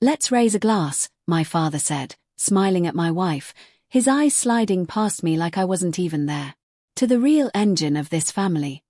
"Let's raise a glass," my father said, smiling at my wife, his eyes sliding past me like I wasn't even there. "To the real engine of this family."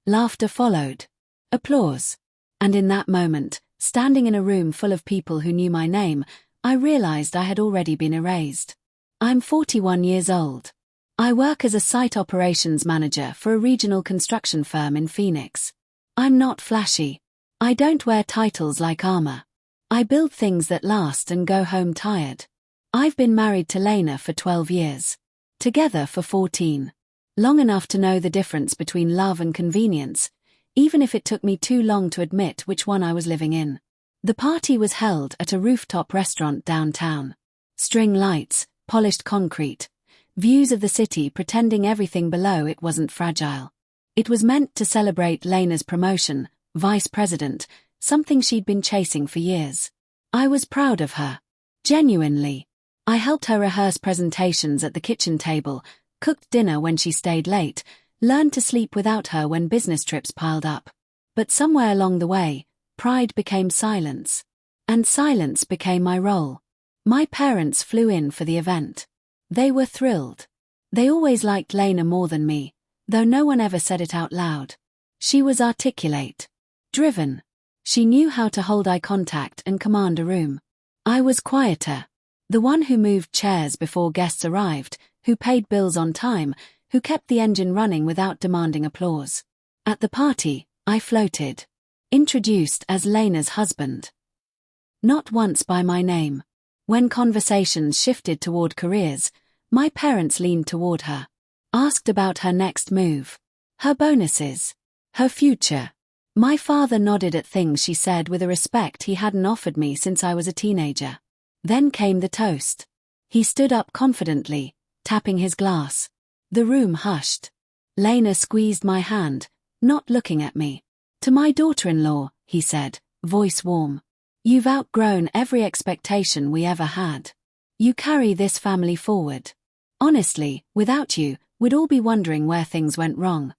Laughter followed. Applause. And in that moment, standing in a room full of people who knew my name, I realized I had already been erased. I'm 41 years old. I work as a site operations manager for a regional construction firm in Phoenix. I'm not flashy. I don't wear titles like armor. I build things that last and go home tired. I've been married to Lena for 12 years. Together for 14. Long enough to know the difference between love and convenience, even if it took me too long to admit which one I was living in. The party was held at a rooftop restaurant downtown. String lights, polished concrete, views of the city pretending everything below it wasn't fragile. It was meant to celebrate Lena's promotion, vice president, something she'd been chasing for years. I was proud of her. Genuinely. I helped her rehearse presentations at the kitchen table, cooked dinner when she stayed late, learned to sleep without her when business trips piled up. But somewhere along the way, pride became silence. And silence became my role. My parents flew in for the event. They were thrilled. They always liked Lena more than me, though no one ever said it out loud. She was articulate. Driven. She knew how to hold eye contact and command a room. I was quieter. The one who moved chairs before guests arrived, who paid bills on time, who kept the engine running without demanding applause. At the party, I floated. Introduced as Lena's husband. Not once by my name. When conversations shifted toward careers, my parents leaned toward her. Asked about her next move. Her bonuses. Her future. My father nodded at things she said with a respect he hadn't offered me since I was a teenager. Then came the toast. He stood up confidently, tapping his glass. The room hushed. Lena squeezed my hand, not looking at me. "To my daughter-in-law," he said, voice warm. "You've outgrown every expectation we ever had. You carry this family forward. Honestly, without you, we'd all be wondering where things went wrong."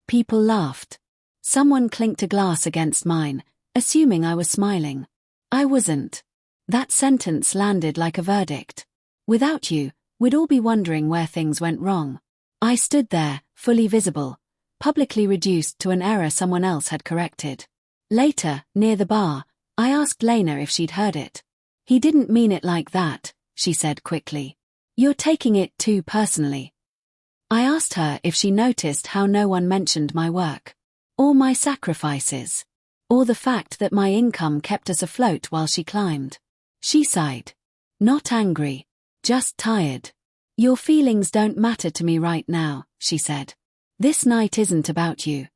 People laughed. Someone clinked a glass against mine, assuming I was smiling. I wasn't. That sentence landed like a verdict. Without you, we'd all be wondering where things went wrong. I stood there, fully visible, publicly reduced to an error someone else had corrected. Later, near the bar, I asked Lena if she'd heard it. "He didn't mean it like that," she said quickly. "You're taking it too personally." I asked her if she noticed how no one mentioned my work. Or my sacrifices. Or the fact that my income kept us afloat while she climbed. She sighed. Not angry. Just tired. "Your feelings don't matter to me right now," she said. "This night isn't about you."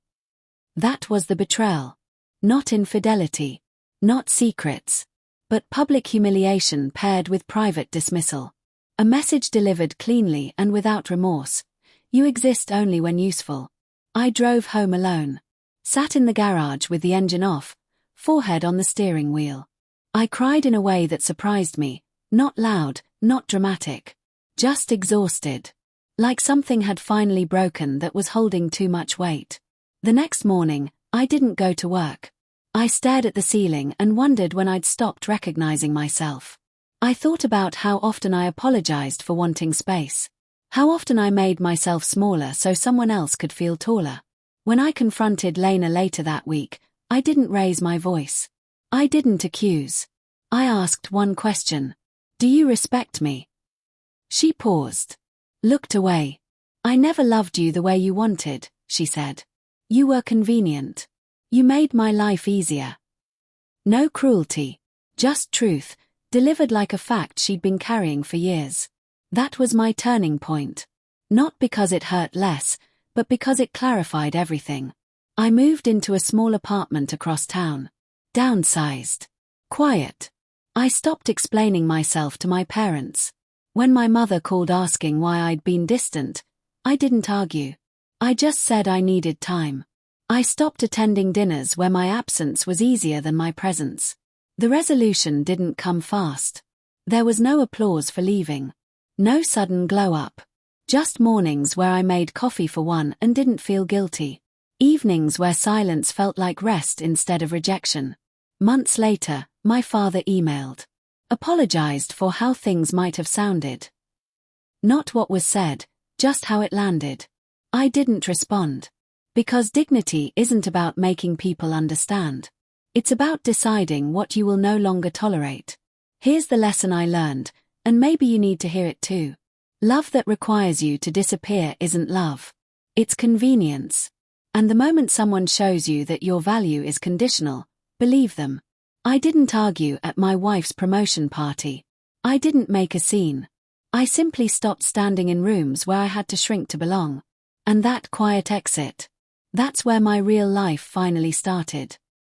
That was the betrayal. Not infidelity. Not secrets. But public humiliation paired with private dismissal. A message delivered cleanly and without remorse. You exist only when useful. I drove home alone. Sat in the garage with the engine off, forehead on the steering wheel. I cried in a way that surprised me, not loud, not dramatic. Just exhausted. Like something had finally broken that was holding too much weight. The next morning, I didn't go to work. I stared at the ceiling and wondered when I'd stopped recognizing myself. I thought about how often I apologized for wanting space. How often I made myself smaller so someone else could feel taller. When I confronted Lena later that week, I didn't raise my voice. I didn't accuse. I asked one question. "Do you respect me?" She paused. Looked away. "I never loved you the way you wanted," she said. "You were convenient. You made my life easier." No cruelty. Just truth, delivered like a fact she'd been carrying for years. That was my turning point. Not because it hurt less, but because it clarified everything. I moved into a small apartment across town. Downsized. Quiet. I stopped explaining myself to my parents. When my mother called asking why I'd been distant, I didn't argue. I just said I needed time. I stopped attending dinners where my absence was easier than my presence. The resolution didn't come fast. There was no applause for leaving. No sudden glow-up. Just mornings where I made coffee for one and didn't feel guilty. Evenings where silence felt like rest instead of rejection. Months later, My father emailed. Apologized for how things might have sounded. Not what was said, just how it landed. I didn't respond. Because dignity isn't about making people understand. It's about deciding what you will no longer tolerate. Here's the lesson I learned, and maybe you need to hear it too. Love that requires you to disappear isn't love. It's convenience. And the moment someone shows you that your value is conditional, believe them. I didn't argue at my wife's promotion party. I didn't make a scene. I simply stopped standing in rooms where I had to shrink to belong. And that quiet exit. That's where my real life finally started.